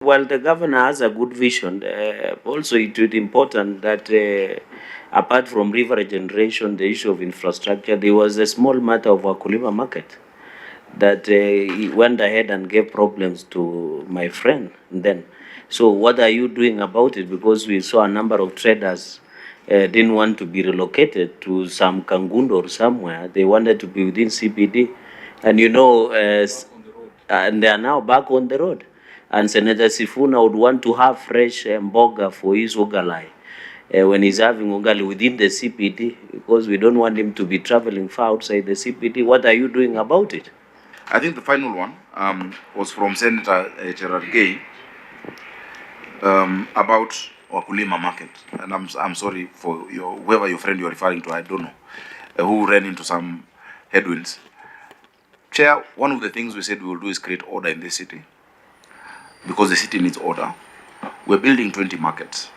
Well, the governor has a good vision. Also, it is important that apart from river regeneration, the issue of infrastructure, there was a small matter of Wakulima market that he went ahead and gave problems to my friend then. So what are you doing about it? Because we saw a number of traders didn't want to be relocated to some Kangundo or somewhere. They wanted to be within CBD. And and they are now back on the road. And Senator Sifuna would want to have fresh mboga for his ugalai when he's having ugali within the CPD, because we don't want him to be traveling far outside the CPD. What are you doing about it? I think the final one was from Sen.Cheralgei about Wakulima market. And I'm sorry for whoever your friend you're referring to, I don't know, who ran into some headwinds. Chair, one of the things we said we will do is create order in this city, because the city needs order. We're building 20 markets.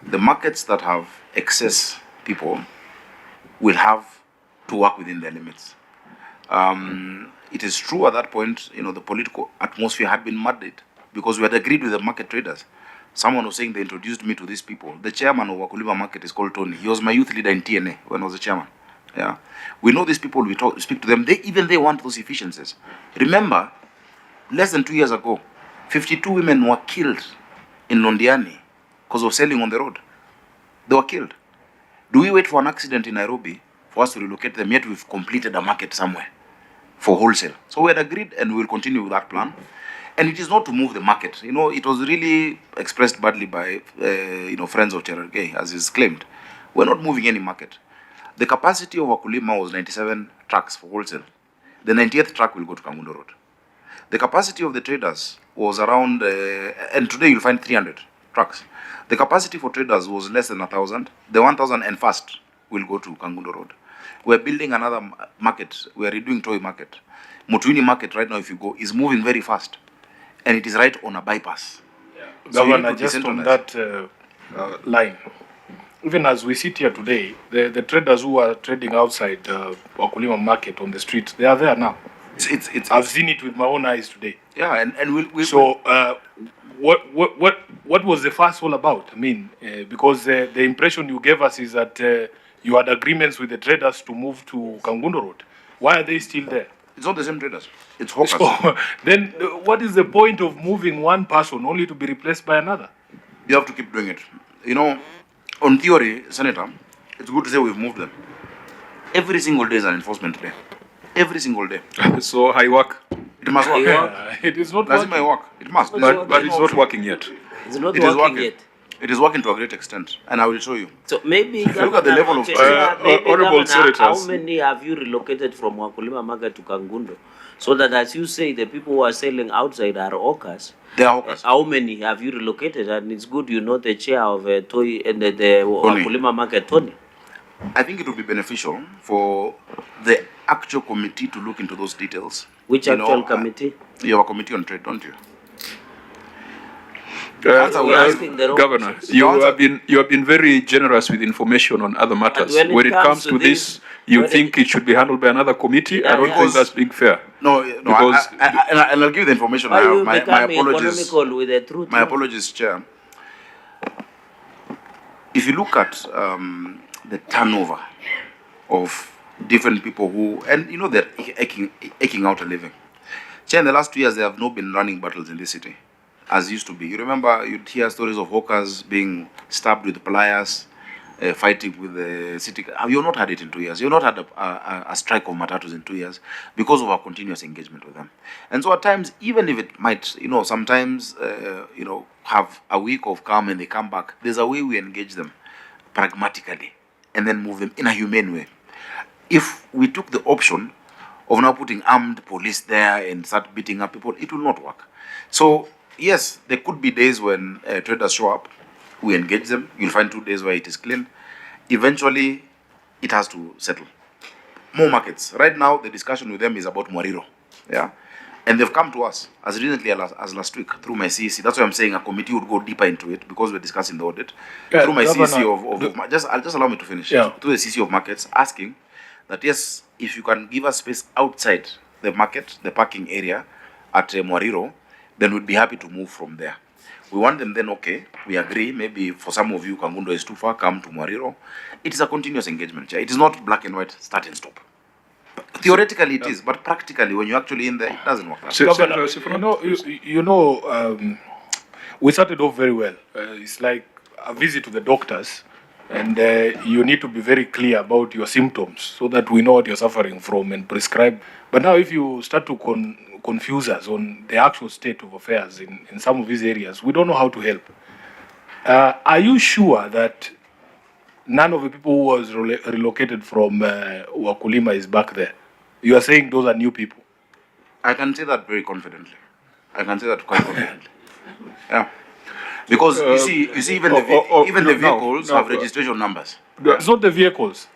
The markets that have excess people will have to work within their limits. It is true at that point, the political atmosphere had been muddied because we had agreed with the market traders. Someone was saying they introduced me to these people. The chairman of Wakulima market is called Tony. He was my youth leader in TNA when I was the chairman. Yeah, we know these people. We speak to them. They want those efficiencies. Remember, less than 2 years ago, 52 women were killed in Londiani because of selling on the road. They were killed. Do we wait for an accident in Nairobi for us to relocate them? Yet we've completed a market somewhere for wholesale. So we had agreed, and we will continue with that plan. And it is not to move the market. It was really expressed badly by friends of Cheralgei, as is claimed. We're not moving any market. The capacity of Wakulima was 97 trucks for wholesale. The 90th truck will go to Kangundo Road. The capacity of the traders was around, and today you'll find 300 trucks. The capacity for traders was less than 1,000. The 1,000 and fast will go to Kangundo Road. We're building another market. We're redoing Toy Market. Mutuini Market right now, if you go, is moving very fast. And it is right on a bypass. Yeah. So Governor, just on that line, even as we sit here today, the traders who are trading outside Wakulima market on the street, they are there now. I've seen it with my own eyes today. Yeah, and we'll so what was the fuss all about? I mean, because the impression you gave us is that you had agreements with the traders to move to Kangundo Road. Why are they still there? It's not the same traders. It's hawkers. So then what is the point of moving one person only to be replaced by another? You have to keep doing it. On theory, Senator, it's good to say we've moved them. Every single day is an enforcement day. Every single day. So high work. It must work. Yeah, it is not working. My work. It must. But it's not working yet. It's not working yet. It is working to a great extent, and I will show you. So maybe look at the level of honorable senators. How many have you relocated from Wakulima market to Kangundo? So that, as you say, the people who are selling outside are hawkers. They are hawkers. How many have you relocated? And it's good the chair of Toy and the Wakulima market, Tony. I think it would be beneficial for the actual committee to look into those details. Which actual committee? You have a committee on trade, don't you? Governor, you have been very generous with information on other matters. When it comes to this, you think it should be handled by another committee? I don't think that's being fair. No, because and I'll give you the information I have. My apologies. With the truth, my apologies, Chair. If you look at the turnover of different people who, and they're aching out a living. Chair, in the last 2 years, they have not been running battles in this city as used to be. You remember, you'd hear stories of hawkers being stabbed with pliers, fighting with the city. You've not had it in 2 years. You've not had a strike of matatus in 2 years because of our continuous engagement with them. And so at times, even if it might, sometimes, have a week of calm and they come back, there's a way we engage them pragmatically and then move them in a humane way. If we took the option of now putting armed police there and start beating up people, it will not work. So, yes, there could be days when traders show up, we engage them. You'll find 2 days where it is clean. Eventually, it has to settle. More markets. Right now, the discussion with them is about Mwariro. Yeah? And they've come to us as recently as last week through my CEC. That's why I'm saying a committee would go deeper into it because we're discussing the audit. Yeah, through my CEC of just allow me to finish. Yeah. Through the CEC of markets, asking that yes, if you can give us space outside the market, the parking area at Mwariro, then we'd be happy to move from there. We want them then, okay, we agree, maybe for some of you, Kangundo is too far, come to Mwariro. It is a continuous engagement, Chair. It is not black and white, start and stop. Theoretically it is, but practically, when you're actually in there, it doesn't work. We started off very well. It's like a visit to the doctors, and you need to be very clear about your symptoms so that we know what you're suffering from and prescribe. But now if you start to confuse us on the actual state of affairs in some of these areas, we don't know how to help. Are you sure that none of the people who was relocated from Wakulima is back there? You are saying those are new people. I can say that very confidently. I can say that quite confidently. Yeah. Because you see, even the vehicles have registration numbers. It's not the vehicles.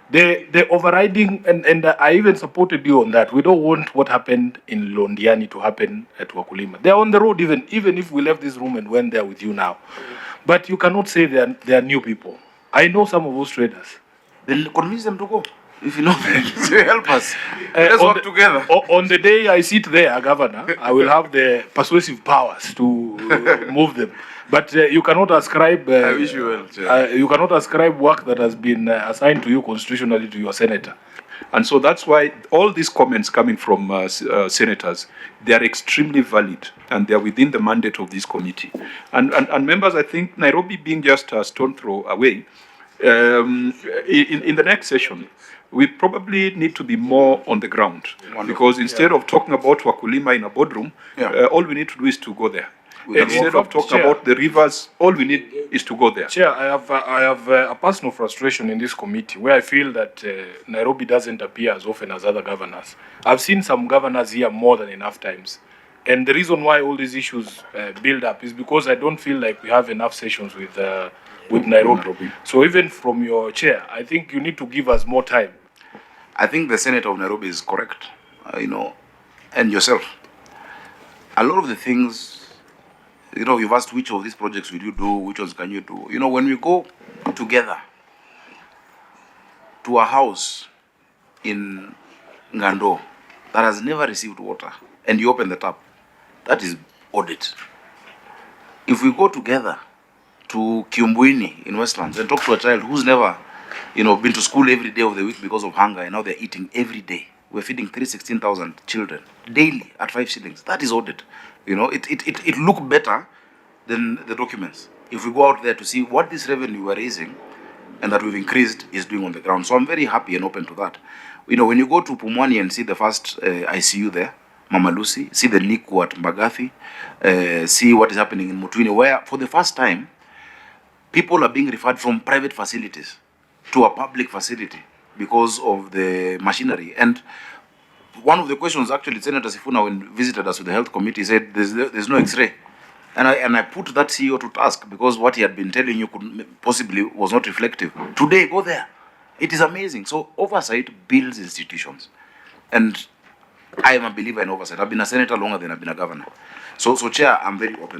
The overriding, and I even supported you on that. We don't want what happened in Londiani to happen at Wakulima. They're on the road even if we left this room and went there with you now. But you cannot say they are new people. I know some of those traders. Then convince them to go. If you know them, so help us. Let's work together. On the day I sit there, Governor, I will have the persuasive powers to move them. But you cannot ascribe. I wish you well. You cannot ascribe work that has been assigned to you constitutionally to your senator. And so that's why all these comments coming from senators, they are extremely valid and they are within the mandate of this committee. And members, I think Nairobi being just a stone throw away, in the next session, we probably need to be more on the ground. Wonderful. Because instead of talking about Wakulima in a boardroom, all we need to do is to go there. Instead of talking about the rivers, all we need is to go there. Chair, I have a personal frustration in this committee where I feel that Nairobi doesn't appear as often as other governors. I've seen some governors here more than enough times. And the reason why all these issues build up is because I don't feel like we have enough sessions with Nairobi. So even from your chair, I think you need to give us more time. I think the Senator of Nairobi is correct, and yourself. A lot of the things, you've asked which of these projects will you do, which ones can you do. When we go together to a house in Ngando that has never received water, and you open the tap, that is audit. If we go together to Kiumbuini in Westlands and talk to a child who's never been to school every day of the week because of hunger, and now they're eating every day. We're feeding 316,000 children daily at 5 shillings. That is audit. It look better than the documents. If we go out there to see what this revenue we're raising and that we've increased is doing on the ground. So I'm very happy and open to that. When you go to Pumwani and see the first ICU there, Mama Lucy, see the NICU at Mbagathi, see what is happening in Mutwini, where for the first time, people are being referred from private facilities to a public facility because of the machinery. And one of the questions, actually, Senator Sifuna, when visited us with the health committee, said there's no X-ray. And I put that CEO to task because what he had been telling you possibly was not reflective. Today, go there. It is amazing. So oversight builds institutions. And I am a believer in oversight. I've been a senator longer than I've been a governor. So Chair, I'm very open to